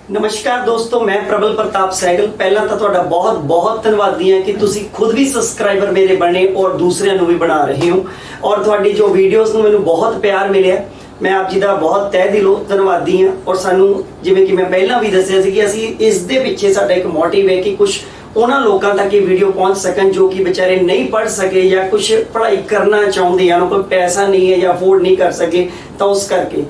नमस्कार दोस्तों, मैं प्रबल प्रताप सहगल। पहला तो ਤੁਹਾਡਾ बहुत बहुत ਧੰਨਵਾਦੀ ਹਾਂ कि ਤੁਸੀਂ खुद भी ਸਬਸਕ੍ਰਾਈਬਰ ਮੇਰੇ ਬਣੇ और दूसरिਆਂ ਨੂੰ ਵੀ ਬਣਾ ਰਹੇ ਹੋ और ਤੁਹਾਡੀ ਜੋ ਵੀਡੀਓਜ਼ ਨੂੰ ਮੈਨੂੰ ਬਹੁਤ ਪਿਆਰ ਮਿਲਿਆ। मैं आप जी का बहुत तह दिलों धन्यवादी हाँ। और सानू जिवें कि मैं पहला भी दसिया सी कि असी इस दे पिछे साडा एक मोटिव है कि कुछ उन्हां लोकां तक ये वीडियो पहुंच सकन जो कि बेचारे नहीं पढ़ सके या कुछ पढ़ाई करना चाहते हैं, कोई पैसा नहीं है या अफोर्ड नहीं कर सके, तो उस करके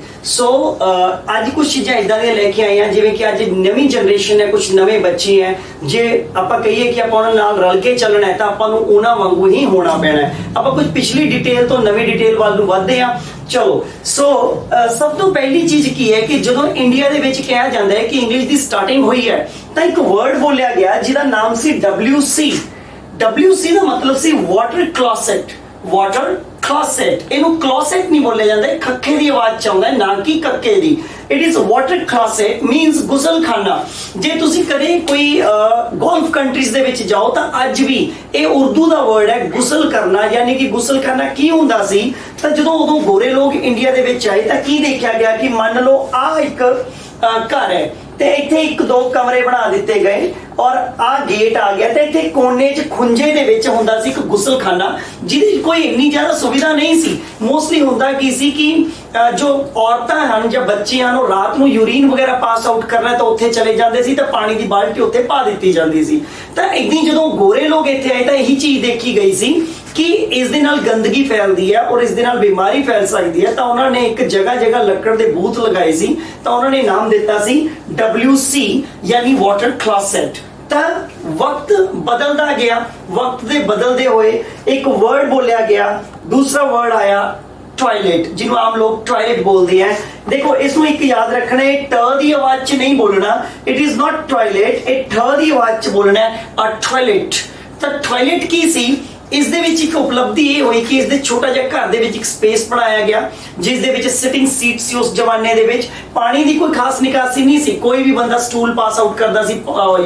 अज कुछ चीज़ां इदां दियां लैके आए हैं जिवें कि अज नवी जनरेशन है, कुछ नवे बच्चे हैं। जे आपां कहिए कि आपां उन्हां नाल रल के चलना है तो आपां नूं उन्हां वांगू ही होना पैना है। आपां कुछ पिछली डिटेल तो नवी डिटेल वाल नूं वधदे आ। चलो सब तो पहली चीज की है कि जो इंडिया दे विच कहा जाता है कि इंग्लिश की स्टार्टिंग हुई है तो एक वर्ड बोलिया गया जिहदा नाम सी WC। WC का मतलब सी वाटर क्लॉसेट। वाटर क्लॉसेट, इनू क्लॉसेट नहीं बोलिया जाता, खक्खे की आवाज च आउंदा है ना कि कक्के दी। It is water closet means गुसलखाना। जे तुसी कदे कोई गोल्फ कंट्रीज दे विच जाओ तो अज भी ये उर्दू का वर्ड है गुसल करना, यानी कि गुसलखाना की हुंदा सी। तो जो उदों गोरे लोग इंडिया दे विच आए तो की देखा गया कि मान लो आ एक घर है ते इत्थे एक दो कमरे बना दिते गए और आ गेट आ गया तो इत्थे कोने च खुंजे दे विच हुंदा सी एक गुसलखाना जिहदी कोई इन्नी ज़्यादा सुविधा नहीं सी। मोस्टली हुंदा की सी कि जो औरतां हन या बच्चे हन रात नूं यूरीन वगैरह पास आउट करना तो उत्थे चले जाते सी तो पानी की बाल्टी उत्थे पा दित्ती जाती सी। तो इदां जदों गोरे लोग इत्थे आए तो यही चीज़ देखी गई सी कि इस दे नाल गंदगी फैलती है और इस दे नाल बीमारी फैल सकती है। तो उन्होंने एक जगह जगह लकड़ के बूथ लगाए सी तो उन्होंने नाम दिता सी WC यानी वाटर क्लॉसेट। तो वक्त बदलता गया, वक्त दे बदलते हुए एक वर्ड बोलिया गया, दूसरा वर्ड आया टॉयलेट, जिन्होंने आम लोग टॉयलेट बोलते हैं। देखो इसमें एक याद रखना है, ट की आवाज च नहीं बोलना, इट इज नॉट टॉयलेट, ये ठ की आवाज च बोलना है अ टॉयलेट। तो टॉयलेट की सी इस दे विच एक उपलब्धि ये हुई कि इस दे छोटा जिहा घर दे विच एक स्पेस बनाया गया जिस दे विच सिटिंग सीट सी। उस जमाने दे विच पानी दी कोई खास निकासी नहीं सी, कोई भी बंदा स्टूल पास आउट करदा सी,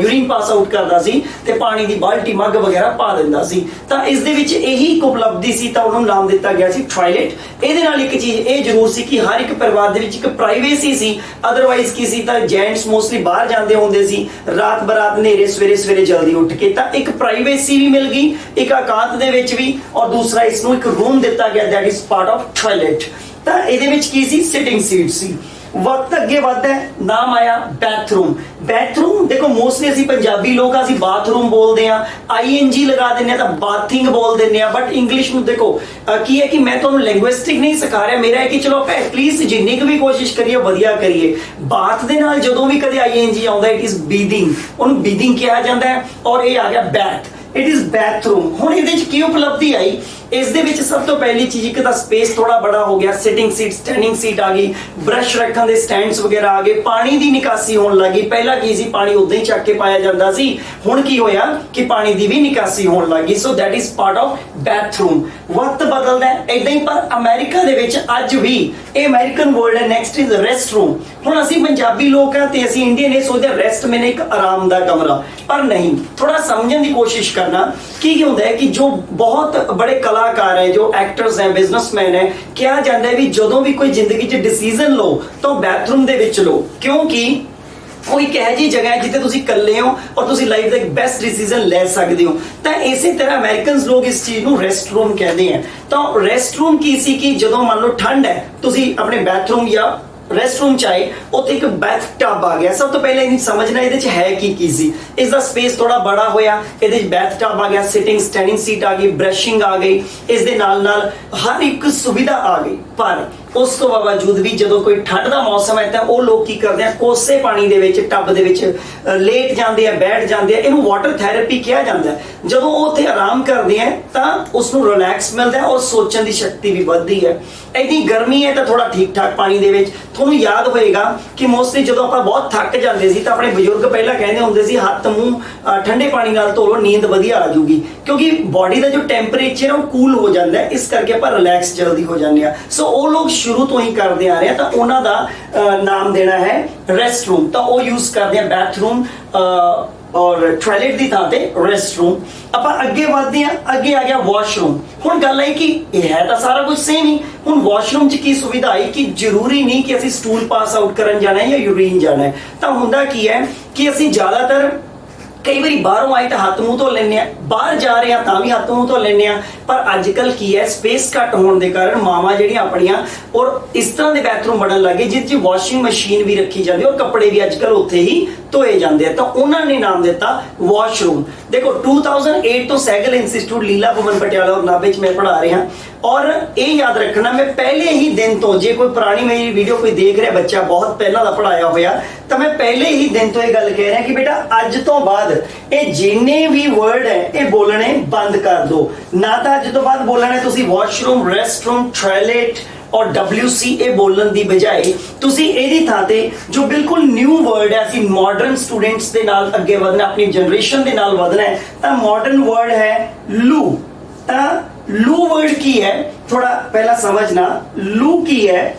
यूरिन पास आउट करदा सी ते पानी दी बाल्टी मग वगैरह पा दिंदा सी। तां इस दे विच यही एक उपलब्धि सी तां उहनूं नाम दिता गया सी टॉयलेट। इहदे नाल एक चीज ये जरूर सी कि हर एक परिवार दे विच एक प्राइवेसी सी। अदरवाइज की सी तां जेंट्स मोस्टली बाहर जांदे हुंदे सी रात बरात नेरे सवेरे जल्दी उठ के, तां एक प्राइवेसी भी मिल गई, एक एकांत दे विच भी, और दूसरा इसनूं एक रूम दिता गया that is part of toilet. तां इहदे विच की सी सिटिंग सीट सी। वक्त अगे बढ़ता है, नाम आया बैथरूम। बैथरूम देखो मोस्टली असी पंजाबी लोग असी बाथरूम बोलते हैं, ING लगा देने तो बाथिंग बोल देने, बट इंग्लिश में देखो की है कि मैं तो लैंग्विस्टिक नहीं सिखा रहा, मेरा है कि चलो आप एटलीस्ट जिन्नी भी कोशिश करिए वधिया करिए। बाथ दे नाल जदों भी कदे ING आउंदा इट इज बीदिंग, उन्होंने बीदिंग कहा जाता है, और ये आ गया बैथ, इट इज बैथरूम। हुण इहदे च की उपलब्धि आई, इस दे विच सब तो पहली चीज एक तां स्पेस थोड़ा बड़ा हो गया, सिटिंग सीट स्टैंडिंग सीट आ गई, ब्रश रखने दे स्टैंड्स वगैरह आ गए, पानी दी निकासी होने लगी। पहला की सी पानी उदां ही चक के पाया जाता सी, हुण की होया कि पानी दी भी निकासी होने लगी। So that is part of bathroom. वक्त बदलदा है इदां ही, पर अमेरिका दे विच अज भी ये अमेरिकन वर्ड है। Next is rest room. हुण असी पंजाबी लोग हैं ते असी इंडियन ये सोचदे रेस्ट मैंने एक आराम दा कमरा, पर नहीं, थोड़ा समझने की कोशिश करना की हुंदा है कि जो बहुत बड़े कलाकार है, जो एक्टर्स हैं, बिजनेसमैन है, कहा जाता है भी जदों भी कोई जिंदगी च डिसीजन लो तो बैथरूम दे विच लो, क्योंकि कोई कह जी जगह है जिथे तुसी कल्ले हो और तुसी लाइफ का एक बेस्ट डिसीजन ले सकते हो। तो इसी तरह अमेरिकन लोग इस चीज को रेस्ट रूम कहते हैं। तो रेस्ट रूम की सी कि जदों मान लो ठंड है, तुसी अपने बैथरूम या रेस्ट रूम चाहे उत्थे एक बैथ टब आ गया। सब तो पहले इन्हें समझना ये है की सी। इसका स्पेस थोड़ा बड़ा होया, ये बैथ टब आ गया, सिटिंग स्टैंडिंग सीट आ गई, ब्रशिंग आ गई, इस दे नाल नाल हर एक सुविधा आ गई। पर उस तो बावजूद भी जो कोई ठंड का मौसम है तो लोग की करते हैं, कोसे पानी दे विच टब दे विच लेट जाते हैं, बैठ जाते हैं। इनू वाटर थैरेपी कहा जाता है। जो उत्थे आराम करते हैं तो उसनू रिलैक्स मिलता है और सोचने की शक्ति भी बढ़ती है। इतनी गर्मी है तो थोड़ा ठीक ठाक पानी दे विच थोनू याद होएगा कि मोस्टली जो आप बहुत थक जाते सी तो अपने बजुर्ग पहला कहते होंगे सी हाथ मूँह ठंडे पानी नाल धो लो, नींद वधिया आ जाऊगी, क्योंकि बॉडी का जो टैंपरेचर है वो कूल हो जाता है, इस करके आप रिलैक्स जल्दी हो जाते हैं। सो वो लोग शुरू तो ही करते आ रहे हैं, तो उन्हों का नाम देना है रेस्ट रूम। तो वो यूज करते हैं बैथरूम ਔਰ ਟਾਇਲਟ ਦੀ ਥਾਂ ਤੇ ਰੈਸਟ ਰੂਮ। ਆਪਾਂ ਅੱਗੇ ਵਧਦੇ ਹਾਂ, ਅੱਗੇ ਆ ਗਿਆ ਵਾਸ਼ਰੂਮ। ਹੁਣ ਗੱਲ ਹੈ ਕਿ ਇਹ ਹੈ ਤਾਂ ਸਾਰਾ ਕੁਝ ਸੇਮ ਹੀ। ਹੁਣ ਵਾਸ਼ਰੂਮ 'ਚ ਕੀ ਸੁਵਿਧਾ ਆਈ ਕਿ ਜ਼ਰੂਰੀ ਨਹੀਂ ਕਿ ਅਸੀਂ ਸਟੂਲ ਪਾਸ ਆਊਟ ਕਰਨ ਜਾਣਾ ਹੈ ਜਾਂ ਯੂਰੀਨ ਜਾਣਾ ਹੈ। ਤਾਂ ਹੁੰਦਾ ਕੀ ਹੈ ਕਿ ਅਸੀਂ ਜ਼ਿਆਦਾਤਰ ਕਈ ਵਾਰੀ ਬਾਹਰੋਂ ਆਏ ਤਾਂ ਹੱਥ ਮੂੰਹ ਧੋ ਲੈਂਦੇ ਆ, ਬਾਹਰ ਜਾ ਰਹੇ ਆ ਤਾਂ ਵੀ ਹੱਥ ਮੂੰਹ ਧੋ ਲੈਂਦੇ ਆ। ਪਰ ਅੱਜ ਕੱਲ ਕੀ ਹੈ, ਸਪੇਸ ਘੱਟ ਹੋਣ ਦੇ ਕਾਰਨ ਮਾਵਾਂ ਜਿਹੜੀਆਂ ਆਪਣੀਆਂ ਔਰ ਇਸ ਤਰ੍ਹਾਂ ਦੇ ਬਾਥਰੂਮ ਬਣਨ ਲੱਗੇ ਜਿਸ 'ਚ ਵਾਸ਼ਿੰਗ ਮਸ਼ੀਨ ਵੀ ਰੱਖੀ ਜਾਂਦੀ ਔਰ ਕੱਪੜੇ ਵੀ ਅੱਜ ਕੱਲ ਉੱਥੇ ਹੀ ਧੋਏ ਜਾਂਦੇ ਆ। ਤਾਂ ਉਹਨਾਂ ਨੇ ਨਾਮ ਦਿੱਤਾ ਵਾਸ਼ਰੂਮ। ਦੇਖੋ 2008 ਤੋਂ ਸੈਗਲ ਇੰਸਟੀਚਿਊਟ ਲੀਲਾ ਭਵਨ ਪਟਿਆਲਾ ਔਰ ਨਾਭੇ 'ਚ ਮੈਂ ਪੜ੍ਹਾ ਰਿਹਾ। ਔਰ ਇਹ ਯਾਦ ਰੱਖਣਾ, ਮੈਂ ਪਹਿਲੇ ਹੀ ਦਿਨ ਤੋਂ, ਜੇ ਕੋਈ ਪੁਰਾਣੀ ਮੇਰੀ ਵੀਡੀਓ ਕੋਈ ਦੇਖ ਰਿਹਾ ਬੱਚਾ ਬਹੁਤ ਪਹਿਲਾਂ ਦਾ ਪੜਾਇਆ ਹੋਇਆ, ਤਾਂ ਮੈਂ ਪਹਿਲੇ ਹੀ ਦਿਨ ਤੋਂ ਇਹ ਗੱਲ ਕਹਿ ਰਿਹਾ ਕਿ ਬੇਟਾ ਅੱਜ ਤੋਂ ਬਾਅਦ ਇਹ ਜਿੰਨੇ ਵੀ ਵਰਡ ਹੈ ਇਹ ਬੋਲਣੇ ਬੰਦ ਕਰ ਦਿਓ। ਨਾ ਤਾਂ ਅੱਜ ਤੋਂ ਬਾਅਦ ਬੋਲਣਾ ਤੁਸੀਂ ਵਾਸ਼ਰੂਮ, ਰੈਸਟਰੂਮ, ਟਾਇਲਟ ਔਰ WC ਇਹ ਬੋਲਣ ਦੀ ਬਜਾਏ ਤੁਸੀਂ ਇਹਦੀ ਥਾਂ ਤੇ ਜੋ ਬਿਲਕੁਲ ਨਿਊ ਵਰਡ ਹੈ, ਅਸੀਂ ਮਾਡਰਨ ਸਟੂਡੈਂਟਸ ਦੇ ਨਾਲ ਅੱਗੇ ਵਧਣਾ, ਆਪਣੀ ਜਨਰੇਸ਼ਨ ਦੇ ਨਾਲ ਵਧਣਾ ਹੈ, ਤਾਂ ਮਾਡਰਨ ਵਰਡ ਹੈ ਲੂ। ਤਾਂ ਲੂ ਵਰਡ ਕੀ ਹੈ ਥੋੜਾ ਪਹਿਲਾਂ ਸਮਝਣਾ। ਲੂ ਕੀ ਹੈ?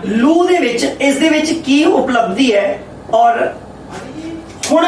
ਲੂ ਦੇ ਵਿੱਚ, ਇਸ ਦੇ ਵਿੱਚ ਕੀ ਉਪਲਬਧੀ ਹੈ? ਔਰ ਹੁਣ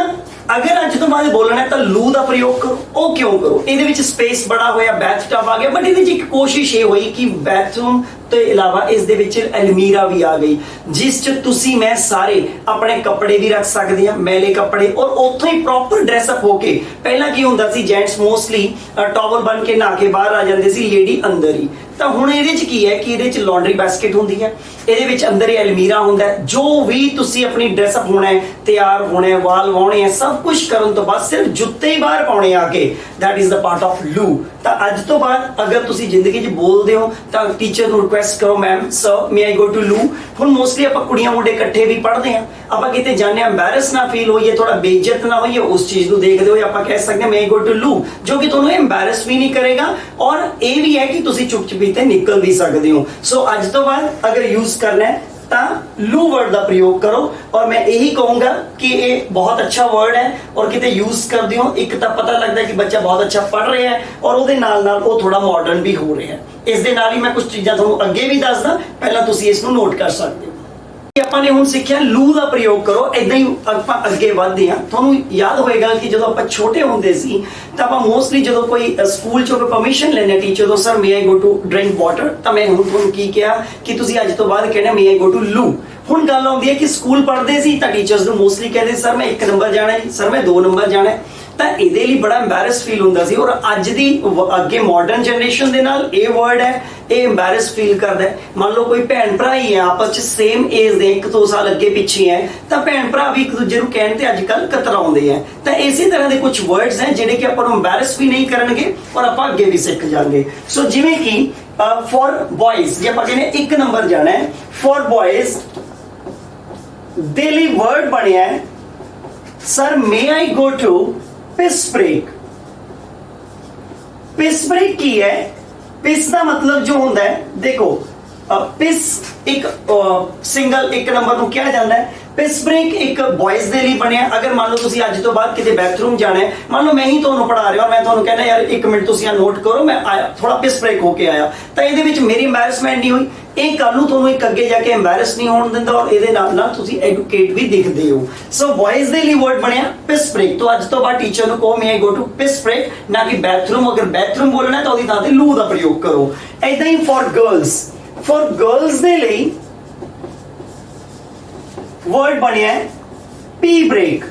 ਅਗਰ ਅੱਜ ਤੋਂ ਬਾਅਦ ਬੋਲਣਾ ਹੈ ਤਾਂ ਲੂ ਦਾ ਪ੍ਰਯੋਗ ਕਰੋ। ਉਹ ਕਿਉਂ ਕਰੋ? ਇਹਦੇ ਵਿੱਚ ਸਪੇਸ ਬੜਾ ਹੋਇਆ, ਬੈਥਟਬ ਆ ਗਿਆ, ਬਟ ਇਹਦੇ ਵਿੱਚ ਇੱਕ ਕੋਸ਼ਿਸ਼ ਇਹ ਹੋਈ ਕਿ ਬਾਥਰੂਮ ਤੋਂ ਇਲਾਵਾ ਇਸ ਦੇ ਵਿੱਚ ਅਲਮੀਰਾ ਵੀ ਆ ਗਈ ਜਿਸ 'ਚ ਤੁਸੀਂ ਮੈਂ ਸਾਰੇ ਆਪਣੇ ਕੱਪੜੇ ਵੀ ਰੱਖ ਸਕਦੇ ਹਾਂ, ਮੈਲੇ ਕੱਪੜੇ, ਔਰ ਉੱਥੋਂ ਹੀ ਪ੍ਰੋਪਰ ਡਰੈਸਅਪ ਹੋ ਕੇ। ਪਹਿਲਾਂ ਕੀ ਹੁੰਦਾ ਸੀ, ਜੈਂਟਸ ਮੋਸਟਲੀ ਟਾਵਲ ਬਣ ਕੇ ਨਹਾ ਕੇ ਬਾਹਰ ਆ ਜਾਂਦੇ ਸੀ, ਲੇਡੀ ਅੰਦਰ ਹੀ। ਤਾਂ ਹੁਣ ਇਹਦੇ 'ਚ ਕੀ ਹੈ ਕਿ ਇਹਦੇ 'ਚ ਲਾਂਡਰੀ ਬਾਸਕਟ ਹੁੰਦੀ ਹੈ, ਇਹਦੇ ਵਿੱਚ ਅੰਦਰ ਹੀ ਅਲਮੀਰਾ ਹੁੰਦਾ ਹੈ। ਜੋ ਵੀ ਤੁਸੀਂ ਆਪਣੀ ਡਰੈਸਅਪ ਹੋਣਾ ਹੈ, ਤਿਆਰ ਹੋਣਾ ਹੈ, ਵਾਲ ਵਾਉਣੇ ਹੈ, ਸਭ ਕੁਝ ਕਰਨ ਤੋਂ ਬਾਅਦ ਸਿਰਫ ਜੁੱਤੇ ਹੀ ਬਾਹਰ ਪਾਉਣੇ ਆ ਕੇ, that is the part of loo. ਤਾਂ ਅੱਜ ਤੋਂ ਬਾਅਦ ਅਗਰ ਤੁਸੀਂ ਜ਼ਿੰਦਗੀ 'ਚ ਬੋਲਦੇ ਹੋ ਤਾਂ ਟੀਚਰ ਨੂੰ ਰਿਕੁਐਸਟ ਕਰੋ, ma'am sir may I go to loo. ਹੁਣ ਮੋਸਟਲੀ ਆਪਾਂ ਕੁੜੀਆਂ ਮੁੰਡੇ ਇਕੱਠੇ ਵੀ ਪੜ੍ਹਦੇ ਹਾਂ, ਆਪਾਂ ਕਿਤੇ ਜਾਂਦੇ ਹਾਂ, ਐਮਬੈਰਸ ਨਾ ਫੀਲ ਹੋਈਏ, ਥੋੜਾ ਬੇਇੱਜ਼ਤ ਨਾ ਹੋਈਏ, ਉਸ ਚੀਜ਼ ਨੂੰ ਦੇਖਦੇ ਹੋਏ ਆਪਾਂ ਕਹਿ ਸਕਦੇ ਹਾਂ ਮੇ ਆਈ ਗੋ ਟੂ ਲੂ, ਜੋ ਕਿ ਤੁਹਾਨੂੰ ਐਮਬੈਰਸ ਵੀ ਨਹੀਂ ਕਰੇਗਾ ਔਰ ਇਹ ਵੀ ਹੈ ਕਿ ਤੁਸੀਂ ਚੁੱਪ ਚੁਪੀਤੇ ਨਿਕਲ ਵੀ ਸਕਦੇ ਹੋ। ਸੋ ਅੱਜ ਤੋਂ ਬਾਅਦ ਅਗਰ ਯੂਜ਼ ਕਰਨਾ ਹੈ ਤਾਂ ਲੂ ਵਰਡ ਦਾ ਪ੍ਰਯੋਗ ਕਰੋ। ਔਰ ਮੈਂ ਇਹੀ ਕਹੂੰਗਾ ਕਿ ਇਹ ਬਹੁਤ ਅੱਛਾ ਵਰਡ ਹੈ ਔਰ ਕਿਤੇ ਯੂਜ਼ ਕਰਦੇ ਹੋ, ਇੱਕ ਤਾਂ ਪਤਾ ਲੱਗਦਾ ਕਿ ਬੱਚਾ ਬਹੁਤ ਅੱਛਾ ਪੜ੍ਹ ਰਿਹਾ ਹੈ ਔਰ ਉਹਦੇ ਨਾਲ ਨਾਲ ਉਹ ਥੋੜਾ ਮਾਡਰਨ ਵੀ ਹੋ ਰਿਹਾ ਹੈ। ਇਸ ਦੇ ਨਾਲ ਹੀ ਮੈਂ ਕੁਝ ਚੀਜ਼ਾਂ ਤੁਹਾਨੂੰ ਅੱਗੇ ਵੀ ਦੱਸਦਾ, ਪਹਿਲਾਂ ਤੁਸੀਂ ਇਸ ਨੂੰ ਨੋਟ ਕਰ ਸਕਦੇ ਹੋ। ਆਪਾਂ ਨੇ ਹੁਣ ਸਿੱਖਿਆ ਲੂ ਦਾ ਪ੍ਰਯੋਗ ਕਰੋ। ਇਦਾਂ ਹੀ ਆਪਾਂ ਅੱਗੇ ਵਧਦੇ ਹਾਂ। ਤੁਹਾਨੂੰ ਯਾਦ ਹੋਏਗਾ ਕਿ ਜਦੋਂ ਆਪਾਂ ਛੋਟੇ ਹੁੰਦੇ ਸੀ ਤਾਂ ਆਪਾਂ ਮੋਸਟਲੀ ਜਦੋਂ ਕੋਈ ਸਕੂਲ ਚੋਂ ਪਰਮਿਸ਼ਨ ਲੈਣੇ ਟੀਚਰ ਤੋਂ, sir may I go to drink water, ਤਾਂ ਮੈਂ ਹੁਣ ਤੁਹਾਨੂੰ ਕੀ ਕਿਹਾ ਕਿ ਤੁਸੀਂ ਅੱਜ ਤੋਂ ਬਾਅਦ ਕਹਿਣਾ ਮੇ ਆਈ ਗੋ ਟੂ ਲੂ। ਹੁਣ ਗੱਲ ਆਉਂਦੀ ਹੈ ਕਿ ਸਕੂਲ ਪੜ੍ਹਦੇ ਸੀ ਤਾਂ ਟੀਚਰਸ ਨੂੰ ਮੋਸਟਲੀ ਕਹਿੰਦੇ ਸਰ ਮੈਂ 1 ਨੰਬਰ ਜਾਣਾ ਹੈ, ਸਰ ਮੈਂ 2 ਨੰਬਰ ਜਾਣਾ ਹੈ। ਤਾਂ ਇਹਦੇ ਲਈ ਬੜਾ ਐਮਬੈਰਸ ਫੀਲ ਹੁੰਦਾ ਸੀ ਔਰ ਅੱਜ ਦੀ ਅੱਗੇ ਮਾਡਰਨ ਜਨਰੇਸ਼ਨ ਦੇ ਨਾਲ ਇਹ ਵਰਡ ਹੈ ਇਹ ਐਮਬੈਰਸ ਫੀਲ ਕਰਦਾ ਹੈ। ਮੰਨ ਲਓ ਕੋਈ ਭੈਣ ਭਰਾ ਹੀ ਹੈ ਆਪਸ ਚ ਸੇਮ ਏਜ ਦੇ, 1-2 ਸਾਲ ਅੱਗੇ ਪਿੱਛੇ ਹੈ, ਤਾਂ ਭੈਣ ਭਰਾ ਵੀ ਇੱਕ ਦੂਜੇ ਨੂੰ ਕਹਿਣ ਤੇ ਅੱਜ ਕੱਲ ਕਤਰਾਉਂਦੇ ਆ। ਤਾਂ ਇਸੇ ਤਰ੍ਹਾਂ ਦੇ ਕੁਝ ਵਰਡਸ ਹੈ ਜਿਹੜੇ ਕਿ ਆਪਾਂ ਨੂੰ ਐਮਬੈਰਸ ਵੀ ਨਹੀਂ ਕਰਨਗੇ ਔਰ ਆਪਾਂ ਅੱਗੇ ਵੀ ਸਿੱਖ ਜਾਵਾਂਗੇ। ਸੋ ਜਿਵੇਂ ਕਿ ਫॉर ਬॉयਜ਼, ਜੇ ਆਪਾਂ ਕਹਿੰਦੇ 1 ਨੰਬਰ ਜਾਣਾ ਹੈ, ਫॉर ਬॉयਜ਼ ਦੇ ਲਈ ਵਰਡ ਬਣਿਆ ਹੈ sir may I go to piss break. Piss break ਕੀ ਹੈ? ਪਿਸ ਦਾ ਮਤਲਬ ਜੋ ਹੁੰਦਾ ਹੈ, ਦੇਖੋ ਪਿਸ ਇੱਕ ਸਿੰਗਲ 1 ਨੰਬਰ ਨੂੰ ਕਿਹਾ ਜਾਂਦਾ ਹੈ। ਪਿਸ ਬ੍ਰੇਕ ਇੱਕ ਬॉयਜ਼ ਦੇ ਲਈ ਬਣਿਆ। ਅਗਰ ਮੰਨ ਲਓ ਤੁਸੀਂ ਅੱਜ ਤੋਂ ਬਾਅਦ ਕਿਤੇ ਬਾਥਰੂਮ ਜਾਣਾ ਹੈ, ਮੰਨ ਲਓ ਮੈਂ ਹੀ ਤੁਹਾਨੂੰ ਪੜ੍ਹਾ ਰਿਹਾ ਔਰ ਮੈਂ ਤੁਹਾਨੂੰ ਕਹਿੰਦਾ ਯਾਰ 1 ਮਿੰਟ ਤੁਸੀਂ ਆ ਨੋਟ ਕਰੋ, ਮੈਂ ਆਇਆ ਥੋੜਾ ਪਿਸ ਬ੍ਰੇਕ ਹੋ ਕੇ ਆਇਆ, ਤਾਂ ਇਹਦੇ ਵਿੱਚ ਮੇਰੀ ਐਮਬੈਰਸਮੈਂਟ ਨਹੀਂ ਹੋਈ, ਇਹ ਕੱਲ ਨੂੰ ਤੁਹਾਨੂੰ ਇੱਕ ਅੱਗੇ ਜਾ ਕੇ ਐਮਬੈਰਸ ਨਹੀਂ ਹੋਣ ਦਿੰਦਾ ਔਰ ਇਹਦੇ ਨਾਲ ਨਾਲ ਤੁਸੀਂ ਐਡੂਕੇਟ ਵੀ ਦਿਖਦੇ ਹੋ। ਸੋ ਬॉयਜ਼ ਦੇ ਲਈ ਵਰਡ ਬਣਿਆ ਪਿਸ ਬ੍ਰੇਕ। ਤੋਂ ਅੱਜ ਤੋਂ ਬਾਅਦ ਟੀਚਰ ਨੂੰ ਕਹੋ ਮੇ I go to piss break, ਨਾ ਕਿ ਬਾਥਰੂਮ। ਅਗਰ ਬਾਥਰੂਮ ਬੋਲਣਾ ਤਾਂ ਉਹਦੀ ਥਾਂ ਤੇ ਲੂ ਦਾ ਪ੍ਰਯੋਗ ਕਰੋ। ਏਦਾਂ ਹੀ ਫॉर ਗਰਲਸ, ਫॉर ਗਰਲਸ ਦੇ ਲਈ ਵਰਡ ਬਣਿਆ ਹੈ pee break,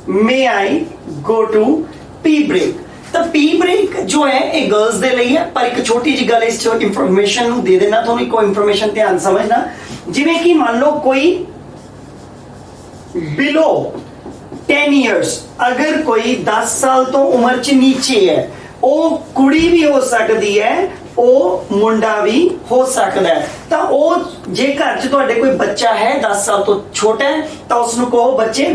may I go to pee break. ਤਾਂ ਪੀ ਬ੍ਰੇਕ ਜੋ ਹੈ ਇਹ ਗਰਲਸ ਦੇ ਲਈ ਹੈ। ਪਰ ਇੱਕ ਛੋਟੀ ਜਿਹੀ ਗੱਲ ਇਸ ਚ ਇਨਫੋਰਮੇਸ਼ਨ ਨੂੰ ਦੇ ਦੇਣਾ ਤੁਹਾਨੂੰ, ਕੋਈ ਇਨਫੋਰਮੇਸ਼ਨ ਧਿਆਨ ਸਮਝਣਾ। ਜਿਵੇਂ ਕਿ ਮੰਨ ਲਓ ਕੋਈ ਬਿਲੋ 10 ਇਅਰਸ, ਅਗਰ ਕੋਈ 10 ਸਾਲ ਤੋਂ ਉਮਰ ਚ ਨੀਚੇ ਹੈ, ਉਹ ਕੁੜੀ ਵੀ ਹੋ ਸਕਦੀ ਹੈ, ਉਹ ਮੁੰਡਾ ਵੀ ਹੋ ਸਕਦਾ ਹੈ। ਤਾਂ ਉਹ ਜੇ ਘਰ 'ਚ ਤੁਹਾਡੇ ਕੋਈ ਬੱਚਾ ਹੈ 10 ਸਾਲ ਤੋਂ ਛੋਟਾ ਹੈ ਤਾਂ ਉਸ ਨੂੰ ਕਹੋ ਬੱਚੇ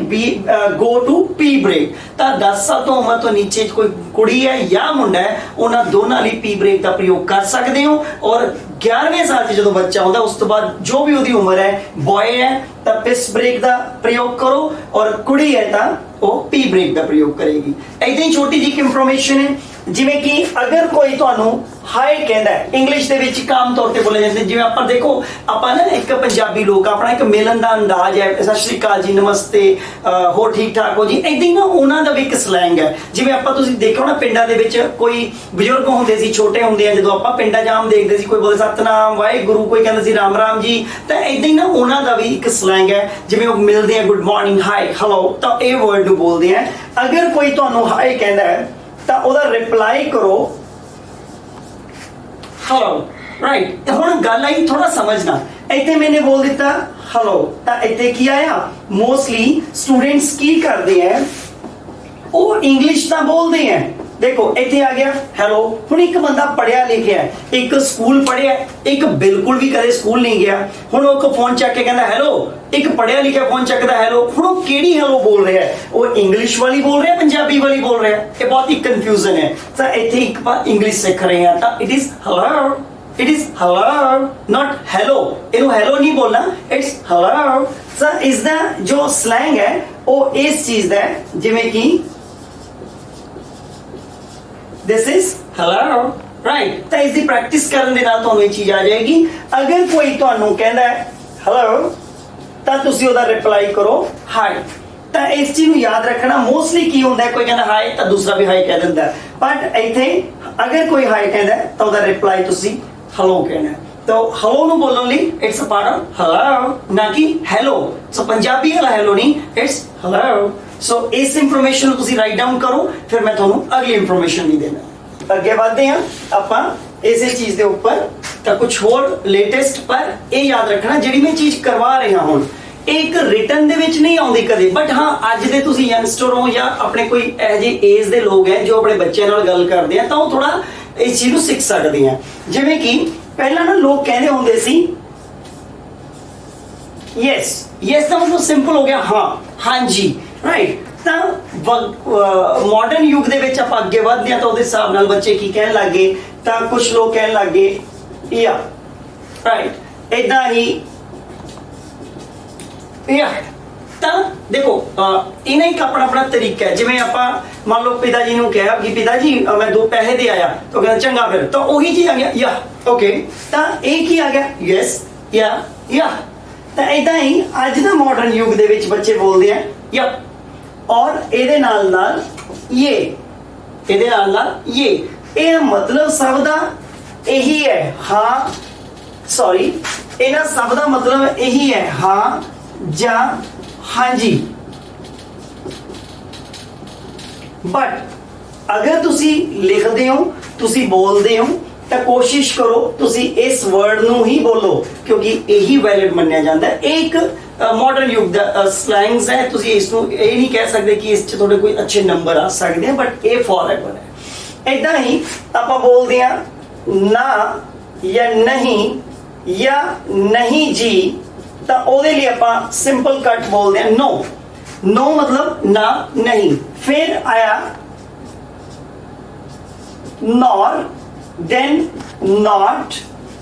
ਗੋ ਟੂ ਪੀ ਬ੍ਰੇਕ। ਤਾਂ 10 ਸਾਲ ਤੋਂ ਉਮਰ ਤੋਂ ਨੀਚੇ ਕੋਈ ਕੁੜੀ ਹੈ ਜਾਂ ਮੁੰਡਾ ਹੈ, ਉਹਨਾਂ ਦੋਨਾਂ ਲਈ ਪੀ ਬ੍ਰੇਕ ਦਾ ਪ੍ਰਯੋਗ ਕਰ ਸਕਦੇ ਹੋ। ਔਰ 11ਵੇਂ ਸਾਲ 'ਚ ਜਦੋਂ ਬੱਚਾ ਹੁੰਦਾ ਉਸ ਤੋਂ ਬਾਅਦ ਜੋ ਵੀ ਉਹਦੀ ਉਮਰ ਹੈ, ਬॉय ਹੈ ਤਾਂ ਪਿਸ ਬ੍ਰੇਕ ਦਾ ਪ੍ਰਯੋਗ ਕਰੋ ਔਰ ਕੁੜੀ ਹੈ ਤਾਂ ਉਹ ਪੀ ਬ੍ਰੇਕ ਦਾ ਪ੍ਰਯੋਗ ਕਰੇਗੀ। ਏਦਾਂ ਹੀ ਛੋਟੀ ਜਿਹੀ ਇਨਫੋਰਮੇਸ਼ਨ ਹੈ ਜਿਵੇਂ ਕਿ ਅਗਰ ਕੋਈ ਤੁਹਾਨੂੰ ਹਾਈ ਕਹਿੰਦਾ ਹੈ, ਇੰਗਲਿਸ਼ ਦੇ ਵਿੱਚ ਆਮ ਤੌਰ ਤੇ ਬੋਲੇ ਜਾਂਦੇ, ਜਿਵੇਂ ਆਪਾਂ ਦੇਖੋ ਆਪਾਂ ਨਾ ਇੱਕ ਪੰਜਾਬੀ ਲੋਕ ਆਪਣਾ ਇੱਕ ਮਿਲਣ ਦਾ ਅੰਦਾਜ਼ ਹੈ, ਸਤਿ ਸ਼੍ਰੀ ਅਕਾਲ ਜੀ, ਨਮਸਤੇ, ਹੋਰ ਠੀਕ ਠਾਕ ਹੋ ਜੀ, ਏਦਾਂ ਹੀ ਨਾ ਉਹਨਾਂ ਦਾ ਵੀ ਇੱਕ ਸਲੈਂਗ ਹੈ। ਜਿਵੇਂ ਆਪਾਂ ਤੁਸੀਂ ਦੇਖੋ ਨਾ ਪਿੰਡਾਂ ਦੇ ਵਿੱਚ ਕੋਈ ਬਜ਼ੁਰਗ ਹੁੰਦੇ ਸੀ, ਛੋਟੇ ਹੁੰਦੇ ਆ ਜਦੋਂ ਆਪਾਂ ਪਿੰਡਾਂ 'ਚ ਆਮ ਦੇਖਦੇ ਸੀ, ਕੋਈ ਬੋਲੇ ਸਤਨਾਮ ਵਾਹਿਗੁਰੂ, ਕੋਈ ਕਹਿੰਦਾ ਸੀ ਰਾਮ ਰਾਮ ਜੀ, ਤਾਂ ਏਦਾਂ ਹੀ ਨਾ ਉਹਨਾਂ ਦਾ ਵੀ ਇੱਕ ਸਲੈਂਗ ਹੈ। ਜਿਵੇਂ ਉਹ ਮਿਲਦੇ ਆ ਗੁੱਡ ਮਾਰਨਿੰਗ, ਹਾਈ, ਹੈਲੋ, ਤਾਂ ਇਹ ਵਰਡ ਨੂੰ ਬੋਲਦੇ ਆ। ਅਗਰ ਕੋਈ ਤੁਹਾਨੂੰ ਹਾਈ ਕਹਿੰਦਾ ਹੈ ਤਾਂ ਉਹਦਾ ਰਿਪਲਾਈ ਕਰੋ ਹੈਲੋ, ਰਾਈਟ। ਹੁਣ ਗੱਲ ਆਈ ਥੋੜਾ ਸਮਝਣਾ, ਇੱਥੇ ਮੈंने बोल ਦਿੱਤਾ ਹੈਲੋ, ਤਾਂ ਇੱਥੇ ਕੀ ਆਇਆ, ਮੋਸਟਲੀ ਸਟੂਡੈਂਟਸ ਕੀ ਕਰਦੇ ਆ, ਉਹ ਇੰਗਲਿਸ਼ ਤਾਂ ਬੋਲਦੇ ਆ। ਦੇਖੋ ਇੱਥੇ ਆ ਗਿਆ ਹੈਲੋ। ਹੁਣ ਇੱਕ ਬੰਦਾ ਪੜਿਆ ਲਿਖਿਆ, ਇੱਕ ਸਕੂਲ ਪੜਿਆ, ਇੱਕ ਬਿਲਕੁਲ ਵੀ ਕਦੇ ਸਕੂਲ ਨਹੀਂ ਗਿਆ, ਹੁਣ ਉਹ ਕੋ ਫੋਨ ਚੱਕ ਕੇ ਕਹਿੰਦਾ ਹੈਲੋ। ਇੱਕ ਪੜਿਆ ਲਿਖਿਆ ਫੋਨ ਚੱਕਦਾ ਹੈਲੋ, ਹੁਣ ਉਹ ਕਿਹੜੀ ਹੈਲੋ ਬੋਲ ਰਿਹਾ ਹੈ, ਉਹ ਇੰਗਲਿਸ਼ ਵਾਲੀ ਬੋਲ ਰਿਹਾ, ਪੰਜਾਬੀ ਵਾਲੀ ਬੋਲ ਰਿਹਾ, ਇਹ ਬਹੁਤ ਹੀ ਕਨਫਿਊਜ਼ਨ ਹੈ। ਤਾਂ ਇੱਥੇ ਇੱਕ ਵਾਰ ਇੰਗਲਿਸ਼ ਸਿੱਖ ਰਹੇ ਆ ਤਾਂ it is hello, it is hello, not hello. ਇਹਨੂੰ ਹੈਲੋ ਨਹੀਂ ਬੋਲਣਾ, ਇਟਸ ਹੈਲੋ। ਤਾਂ ਇਸ ਦਾ ਜੋ ਸਲੈਂਗ ਹੈ ਉਹ ਇਸ ਚੀਜ਼ ਦਾ ਹੈ, ਜਿਵੇਂ ਕਿ this is hello, right। ਤਾਂ ਇਸ ਦੀ ਪ੍ਰੈਕਟਿਸ ਕਰਨ ਦੇ ਨਾਲ ਤੁਹਾਨੂੰ ਇਹ ਚੀਜ਼ ਆ ਜਾਏਗੀ। ਅਗਰ ਕੋਈ ਤੁਹਾਨੂੰ ਕਹਿੰਦਾ ਹੈ ਹੈਲੋ ਤਾਂ ਤੁਸੀਂ ਉਹਦਾ ਰਿਪਲਾਈ ਕਰੋ ਹਾਈ। ਤਾਂ ਇਸ ਚੀਜ਼ ਨੂੰ ਯਾਦ ਰੱਖਣਾ, ਮੋਸਟਲੀ ਕੀ ਹੁੰਦਾ ਹੈ, ਕੋਈ ਕਹਿੰਦਾ ਹਾਈ ਤਾਂ ਦੂਸਰਾ ਵੀ ਹਾਈ ਕਹਿ ਦਿੰਦਾ, ਬਟ ਇੱਥੇ ਅਗਰ ਕੋਈ ਹਾਈ ਕਹਿੰਦਾ ਤਾਂ ਉਹਦਾ ਰਿਪਲਾਈ ਤੁਸੀਂ ਹੈਲੋ ਕਹਿਣਾ। ਤਾਂ ਹੈਲੋ ਨੂੰ ਬੋਲਣ ਲਈ it's a part of hello, ਨਾ ਕਿ ਹੈਲੋ। ਸੋ ਪੰਜਾਬੀ ਵਾਲਾ ਹੈਲੋ ਨਹੀਂ, ਇਟਸ ਹੈਲੋ। ਸੋ ਇਸ ਇਨਫੋਰਮੇਸ਼ਨ ਨੂੰ ਤੁਸੀਂ ਰਾਈਟ ਡਾਊਨ ਕਰੋ, ਫਿਰ ਮੈਂ ਤੁਹਾਨੂੰ ਅਗਲੀ ਇਨਫੋਰਮੇਸ਼ਨ ਵੀ ਦੇਣਾ। ਅੱਗੇ ਵਧਦੇ ਹਾਂ ਆਪਾਂ ਇਸੇ ਚੀਜ਼ ਦੇ ਉੱਪਰ, ਤਾਂ ਕੁਝ ਹੋਰ ਲੇਟੈਸਟ, ਪਰ ਇਹ ਯਾਦ ਰੱਖਣਾ ਜਿਹੜੀ ਮੈਂ ਚੀਜ਼ ਕਰਵਾ ਰਿਹਾ ਹੁਣ ਇਹ ਇੱਕ ਰਿਟਨ ਦੇ ਵਿੱਚ ਨਹੀਂ ਆਉਂਦੀ ਕਦੇ, ਬਟ ਹਾਂ ਅੱਜ ਦੇ ਤੁਸੀਂ ਯੰਗਸਟਰ ਹੋ ਜਾਂ ਆਪਣੇ ਕੋਈ ਇਹੋ ਜਿਹੇ ਏਜ ਦੇ ਲੋਕ ਹੈ ਜੋ ਆਪਣੇ ਬੱਚਿਆਂ ਨਾਲ ਗੱਲ ਕਰਦੇ ਆ, ਤਾਂ ਉਹ ਥੋੜਾ ਇਸ ਚੀਜ਼ ਨੂੰ ਸਿੱਖ ਸਕਦੇ ਆ। ਜਿਵੇਂ ਕਿ ਪਹਿਲਾਂ ਨਾ ਲੋਕ ਕਹਿੰਦੇ ਹੁੰਦੇ ਸੀ ਯੈਸ, ਯੈਸ ਦਾ ਮਤਲਬ ਸਿੰਪਲ ਹੋ ਗਿਆ ਹਾਂ, ਹਾਂਜੀ, ਰਾਈਟ। ਤਾਂ ਮਾਡਰਨ ਯੁੱਗ ਦੇ ਵਿੱਚ ਆਪਾਂ ਅੱਗੇ ਵਧਦੇ ਹਾਂ ਤਾਂ ਉਹਦੇ ਹਿਸਾਬ ਨਾਲ ਬੱਚੇ ਕੀ ਕਹਿਣ ਲੱਗੇ, ਤਾਂ ਕੁਝ ਲੋਕ ਕਹਿਣ ਲੱਗੇ ਯਾ, ਰਾਈਟ, ਏਦਾਂ ਹੀ ਯਾ। ਤਾਂ ਦੇਖੋ ਇਹਨਾਂ ਇੱਕ ਆਪਣਾ ਆਪਣਾ ਤਰੀਕਾ ਹੈ। ਜਿਵੇਂ ਆਪਾਂ ਮੰਨ ਲਓ ਪਿਤਾ ਜੀ ਨੂੰ ਕਿਹਾ ਕਿ ਪਿਤਾ ਜੀ ਮੈਂ 2 ਪੈਸੇ ਦੇ ਆਇਆ, ਤਾਂ ਕਹਿੰਦਾ ਚੰਗਾ, ਫਿਰ ਤਾਂ ਉਹੀ ਚੀਜ਼ ਆ ਗਿਆ ਯਾ, ਓਕੇ। ਤਾਂ ਇਹ ਕੀ ਆ ਗਿਆ, ਯੈਸ, ਯਾ, ਯਾ। ਤਾਂ ਏਦਾਂ ਹੀ ਅੱਜ ਦਾ ਮਾਡਰਨ ਯੁੱਗ ਦੇ ਵਿੱਚ ਬੱਚੇ ਬੋਲਦੇ ਆ ਯਾ, ਔਰ ਇਹਦੇ ਨਾਲ ਨਾਲ ਇਹ, ਇਹਦੇ ਨਾਲ ਨਾਲ ਇਹ ਮਤਲਬ ਸਭ ਦਾ ਇਹੀ ਹੈ, ਹਾਂ, ਸੌਰੀ, ਇਹਨਾਂ ਸਭ ਦਾ ਮਤਲਬ ਇਹੀ ਹੈ, ਹਾਂ ਜਾਂ ਹਾਂਜੀ। ਬਟ ਅਗਰ ਤੁਸੀਂ ਲਿਖਦੇ ਹੋ, ਤੁਸੀਂ ਬੋਲਦੇ ਹੋ, ਤਾਂ ਕੋਸ਼ਿਸ਼ ਕਰੋ ਤੁਸੀਂ ਇਸ ਵਰਡ ਨੂੰ ਹੀ ਬੋਲੋ, ਕਿਉਂਕਿ ਇਹੀ ਵੈਲਿਡ ਮੰਨਿਆ ਜਾਂਦਾ ਹੈ। ਇਹ ਇੱਕ ਮਾਡਰਨ ਯੁੱਗ ਦਾ ਸਲੈਂਗਸ ਹੈ, ਤੁਸੀਂ ਇਸ ਨੂੰ ਇਹ ਨਹੀਂ ਕਹਿ ਸਕਦੇ ਕਿ ਇਸ 'ਚ ਤੁਹਾਡੇ ਕੋਈ ਅੱਛੇ ਨੰਬਰ ਆ ਸਕਦੇ ਆ, ਬਟ ਇਹ ਫੋਰਐਵਰ ਹੈ। ਏਦਾਂ ਹੀ ਆਪਾਂ ਬੋਲਦੇ ਆ ਨਾ ਜਾਂ ਨਹੀਂ ਜਾਂ ਨਹੀਂ ਜੀ, ਤਾਂ ਉਹਦੇ ਲਈ ਆਪਾਂ ਸਿੰਪਲ ਕੱਟ ਬੋਲਦੇ ਆ ਨੋ। ਨੋ ਮਤਲਬ ਨਾ, ਨਹੀਂ। ਫਿਰ ਆਇਆ ਨॉर, then not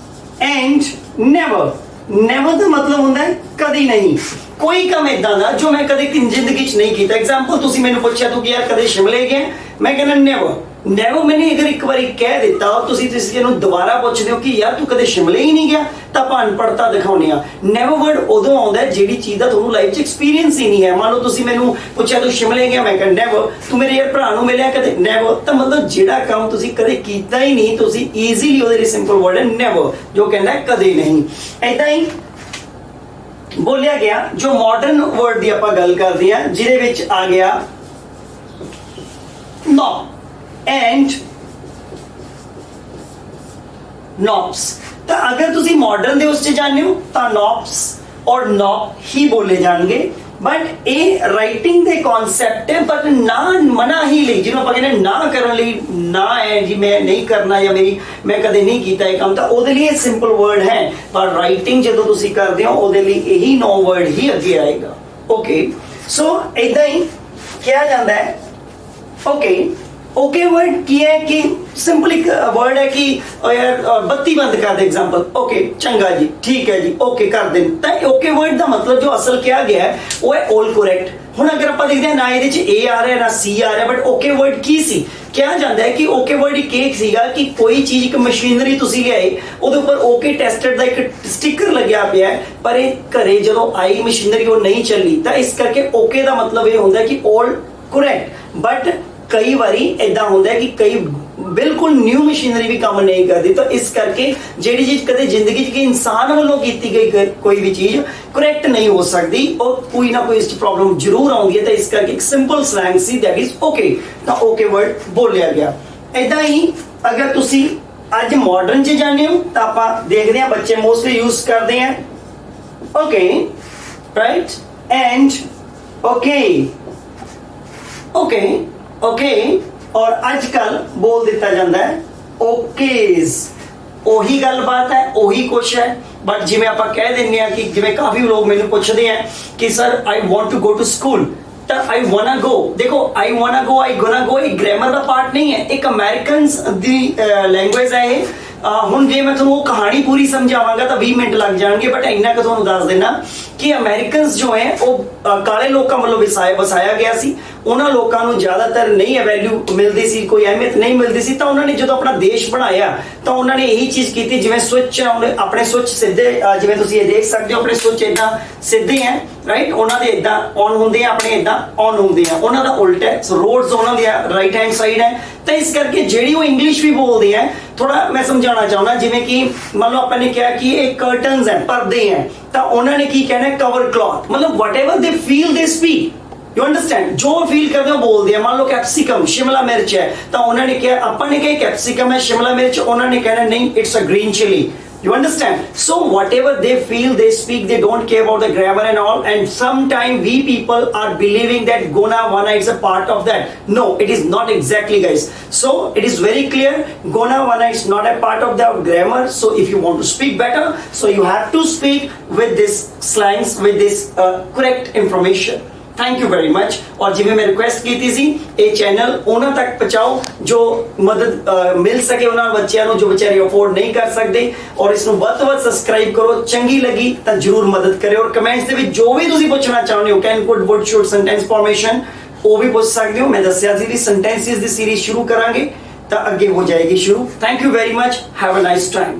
and never। never ਦਾ ਮਤਲਬ ਹੁੰਦਾ ਹੈ ਕਦੀ ਨਹੀਂ। ਕੋਈ ਕੰਮ ਇਦਾਂ ਦਾ ਜੋ ਮੈਂ ਕਦੇ ਜ਼ਿੰਦਗੀ 'ਚ ਨਹੀਂ ਕੀਤਾ। ਐਗਜ਼ਾਮਪਲ ਤੁਸੀਂ ਮੈਨੂੰ ਪੁੱਛਿਆ ਤੂੰ ਕਿ ਯਾਰ ਕਦੇ ਸ਼ਿਮਲੇ ਗਿਆ, ਮੈਂ ਕਹਿੰਦਾ ਨੈਵਰ। ਨੈਵਰ ਮੈंने ਅਗਰ ਇੱਕ ਵਾਰੀ ਕਹਿ ਦਿੱਤਾ, ਤੁਸੀਂ ਇਹਨੂੰ ਦੁਬਾਰਾ ਪੁੱਛਦੇ ਹੋ ਕਿ ਯਾਰ ਤੂੰ ਕਦੇ ਸ਼ਿਮਲੇ ਹੀ ਨਹੀਂ ਗਿਆ, ਤਾਂ ਆਪਾਂ ਅਨਪੜ੍ਹਤਾ ਦਿਖਾਉਂਦੇ ਆ। ਨੈਵਰ ਵਰਡ ਉਦੋਂ ਆਉਂਦਾ ਜਿਹੜੀ ਚੀਜ਼ ਦਾ ਤੁਹਾਨੂੰ ਲਾਈਫ 'ਚ ਐਕਸਪੀਰੀਅੰਸ ਹੀ ਨਹੀਂ ਹੈ। ਮੰਨ ਲਓ ਤੁਸੀਂ ਮੈਨੂੰ ਪੁੱਛਿਆ ਤੂੰ ਸ਼ਿਮਲੇ ਗਿਆ, ਮੈਂ ਕਹਿੰਦਾ ਨੈਵਰ। ਤੂੰ ਮੇਰੇ ਯਾਰ ਭਰਾ ਨੂੰ ਮਿਲਿਆ ਕਦੇ, ਨੈਵਰ। ਤਾਂ ਮਤਲਬ ਜਿਹੜਾ ਕੰਮ ਤੁਸੀਂ ਕਦੇ ਕੀਤਾ ਹੀ ਨਹੀਂ, ਤੁਸੀਂ ਈਜ਼ੀਲੀ ਉਹਦੇ ਲਈ ਸਿੰਪਲ ਵਰਡ ਹੈ ਨੈਵਰ, ਜੋ ਕਹਿੰਦਾ ਕਦੇ ਨਹੀਂ। ਏਦਾਂ ਹੀ ਬੋਲਿਆ ਗਿਆ ਜੋ ਮਾਡਰਨ ਵਰਡ ਦੀ ਆਪਾਂ ਗੱਲ ਕਰਦੇ ਆ, ਜਿਹਦੇ ਵਿੱਚ ਆ ਗਿਆ no and nops। ਤਾਂ ਅਗਰ ਤੁਸੀਂ ਮਾਡਰਨ ਦੇ ਉਸ 'ਚ ਜਾਣਦੇ ਹੋ ਤਾਂ nops ਔਰ nop ਹੀ ਬੋਲੇ ਜਾਣਗੇ। ਬਟ ਇਹ ਰਾਈਟਿੰਗ ਦੇ ਕਨਸੈਪਟ ਹੈ, ਬਟ ਨਾ ਮਨਾ ਹੀ ਲਈ, ਜਿਹਨੂੰ ਆਪਾਂ ਕਹਿੰਦੇ ਨਾ ਕਰਨ ਲਈ, ਨਾ ਹੈ ਜੀ ਮੈਂ ਨਹੀਂ ਕਰਨਾ ਜਾਂ ਮੈਂ ਕਦੇ ਨਹੀਂ ਕੀਤਾ ਇਹ ਕੰਮ, ਤਾਂ ਉਹਦੇ ਲਈ ਇਹ ਸਿੰਪਲ ਵਰਡ ਹੈ। ਪਰ ਰਾਈਟਿੰਗ ਜਦੋਂ ਤੁਸੀਂ ਕਰਦੇ ਹੋ ਉਹਦੇ ਲਈ ਇਹੀ ਨੋ ਵਰਡ ਹੀ ਅੱਗੇ ਆਏਗਾ। ਓਕੇ, ਸੋ ਇਦਾਂ ਹੀ ਕਿਹਾ ਜਾਂਦਾ ਹੈ। ਓਕੇ, ओके वर्ड की है कि सिंपल एक वर्ड है कि यार बत्ती बंद कर दे, एग्जांपल ओके चंगा जी, ठीक है जी, ओके कर दे। तो ओके वर्ड का मतलब जो असल किया गया है वो है ऑल करेक्ट। ਹੁਣ ਅਗਰ ਆਪਾਂ ਦੇਖਦੇ ਹਾਂ ਨਾ ਇਹਦੇ ਚ A ਆ ਰਿਹਾ ਨਾ C ਆ ਰਿਹਾ, ਬਟ ਓਕੇ ਵਰਡ ਕੀ ਸੀ? ਕਿਹਾ ਜਾਂਦਾ ਹੈ ਕਿ ਓਕੇ ਵਰਡ ਇੱਕ ਇਹ ਸੀਗਾ ਕਿ ਕੋਈ ਚੀਜ਼, ਇੱਕ ਮਸ਼ੀਨਰੀ ਤੁਸੀਂ ਲਿਆਏ, ਉਹਦੇ ਉੱਪਰ ਓਕੇ ਟੈਸਟਡ ਦਾ ਇੱਕ ਸਟicker ਲੱਗਿਆ ਪਿਆ ਹੈ, ਪਰ ਇਹ ਘਰੇ ਜਦੋਂ ਆਈ ਮਸ਼ੀਨਰੀ ਉਹ ਨਹੀਂ ਚੱਲੀ, ਤਾਂ ਇਸ ਕਰਕੇ ਓਕੇ ਦਾ ਮਤਲਬ ਇਹ ਹੁੰਦਾ ਕਿ all correct। ਬਟ ਕਈ ਵਾਰੀ ਇਦਾਂ ਹੁੰਦਾ ਹੈ ਕਿ ਕਈ ਬਿਲਕੁਲ ਨਿਊ ਮਸ਼ੀਨਰੀ ਵੀ ਕੰਮ ਨਹੀਂ ਕਰਦੀ, ਤਾਂ ਇਸ ਕਰਕੇ ਜਿਹੜੀ ਚੀਜ਼ ਕਦੇ ਜ਼ਿੰਦਗੀ 'ਚ ਕਿ ਇਨਸਾਨ ਵੱਲੋਂ ਕੀਤੀ ਗਈ ਕੋਈ ਵੀ ਚੀਜ਼ ਕਰੈਕਟ ਨਹੀਂ ਹੋ ਸਕਦੀ, ਉਹ ਕੋਈ ਨਾ ਕੋਈ ਇਸ 'ਚ ਪ੍ਰੋਬਲਮ ਜ਼ਰੂਰ ਆਉਂਦੀ ਹੈ। ਤਾਂ ਇਸ ਕਰਕੇ ਇੱਕ simple slang C that is okay, ਤਾਂ ਓਕੇ ਵਰਡ ਬੋਲਿਆ ਗਿਆ। ਇਦਾਂ ਹੀ ਅਗਰ ਤੁਸੀਂ ਅੱਜ ਮਾਡਰਨ 'ਚ ਜਾਂਦੇ ਹੋ ਤਾਂ ਆਪਾਂ ਦੇਖਦੇ ਹਾਂ ਬੱਚੇ ਮੋਸਟਲੀ ਯੂਜ਼ ਕਰਦੇ ਆ okay, right, and okay, okay, okay, और आजकल बोल दिता जाता है ओकेज। ਉਹੀ ਗੱਲਬਾਤ ਹੈ, ਉਹੀ ਕੁਛ ਹੈ, बट जिवें आपां कह दिंदे आ कि जिवें काफ़ी लोग मैनूं पुछदे हैं कि sir I want to go to school, ਤਾਂ आई वाना गो, देखो आई वाना गो, आई गोना गो एक ग्रामर ਦਾ ਪਾਰਟ ਨਹੀਂ ਹੈ, ਇੱਕ ਅਮਰੀਕਨਸ ਦੀ ਲੈਂਗੁਏਜ ਹੈ ਇਹ। ਹੁਣ ਜੇ ਮੈਂ ਤੁਹਾਨੂੰ ਉਹ ਕਹਾਣੀ ਪੂਰੀ ਸਮਝਾਵਾਂਗਾ ਤਾਂ 20 ਮਿੰਟ ਲੱਗ ਜਾਣਗੇ, ਬਟ ਇੰਨਾ ਕੁ ਤੁਹਾਨੂੰ ਦੱਸ ਦੇਣਾ ਕਿ ਅਮਰੀਕਨਸ ਜੋ ਹੈ ਉਹ ਕਾਲੇ ਲੋਕਾਂ ਵੱਲੋਂ ਵਸਾਇਆ ਗਿਆ ਸੀ। ਉਹਨਾਂ ਲੋਕਾਂ ਨੂੰ ਜ਼ਿਆਦਾਤਰ ਨਹੀਂ ਵੈਲਿਊ ਮਿਲਦੀ ਸੀ, ਕੋਈ ਅਹਿਮੀਅਤ ਨਹੀਂ ਮਿਲਦੀ ਸੀ, ਤਾਂ ਉਹਨਾਂ ਨੇ ਜਦੋਂ ਆਪਣਾ ਦੇਸ਼ ਬਣਾਇਆ ਤਾਂ ਉਹਨਾਂ ਨੇ ਇਹੀ ਚੀਜ਼ ਕੀਤੀ। ਜਿਵੇਂ ਸਵਿਚ ਆਪਣੇ ਸਵਿਚ ਸਿੱਧੇ, ਜਿਵੇਂ ਤੁਸੀਂ ਇਹ ਦੇਖ ਸਕਦੇ ਹੋ ਆਪਣੇ ਸਵਿਚ ਇਦਾਂ ਸਿੱਧੇ ਹੈ, ਰਾਈਟ, ਉਹਨਾਂ ਦੇ ਇਦਾਂ ਔਨ ਹੁੰਦੇ ਆ, ਆਪਣੇ ਇਦਾਂ ਔਨ ਹੁੰਦੇ ਆ, ਉਹਨਾਂ ਦਾ ਉਲਟਾ ਹੈ। ਰੋਡਸ ਉਹਨਾਂ ਦੀ ਰਾਈਟ ਹੈਂਡ ਸਾਈਡ ਹੈ, ਤਾਂ ਇਸ ਕਰਕੇ ਜਿਹੜੀ ਉਹ ਇੰਗਲਿਸ਼ ਵੀ ਬੋਲਦੇ ਆ, ਥੋੜਾ ਮੈਂ ਸਮਝਾਉਣਾ ਚਾਹੁੰਦਾ, ਜਿਵੇਂ ਕਿ ਮੰਨ ਲਓ ਆਪਾਂ ਨੇ ਕਿਹਾ ਕਿ ਇਹ ਕਰਟਨਸ ਹੈ, ਪਰਦੇ ਹੈ, ਤਾਂ ਉਹਨਾਂ ਨੇ ਕੀ ਕਹਿਣਾ ਕਵਰ ਕਲॉथ, मतलब whatever they feel they speak, you understand, ਜੋ ਫੀਲ ਕਰਦੇ ਹੋ ਬੋਲਦੇ ਆ। ਮੰਨ ਲਓ ਕੈਪਸਿਕਮ, ਸ਼ਿਮਲਾ ਮਿਰਚ ਹੈ, ਤਾਂ ਉਹਨਾਂ ਨੇ ਕਿਹਾ, ਆਪਾਂ ਨੇ ਕਿਹਾ ਕੈਪਸਿਕਮ ਹੈ, ਸ਼ਿਮਲਾ ਮਿਰਚ, ਉਹਨਾਂ ਨੇ ਕਹਿਣਾ ਨਹੀਂ it's a green chilli, you understand, so whatever they feel they speak, they don't care about the grammar and all, and sometimes we people are believing that gona vana is a part of that. No, it is not exactly, guys. So it is very clear, gona vana is not a part of the grammar. So if you want to speak better, so you have to speak with this slangs, with this correct information. Thank you very much. और जिवें मैं request की सी, ये channel उन्हां तक पहुंचाओ जो मदद मिल सके उन्हां बच्चों को जो बेचारे अफोर्ड नहीं कर सकते, और इसनूं वध तो वध सबसक्राइब करो, चंगी लगी तो जरूर मदद करो, और कमेंट्स दे विच जो भी तुसीं पुछना चाहुंदे हो, can could would should sentence formation, वो भी पूछ सकते हो। मैं दस्सिया सी भी सेंटेंसेस दी सीरीज शुरू करांगे तो अगे हो जाएगी शुरू। Thank you very much, have a nice time.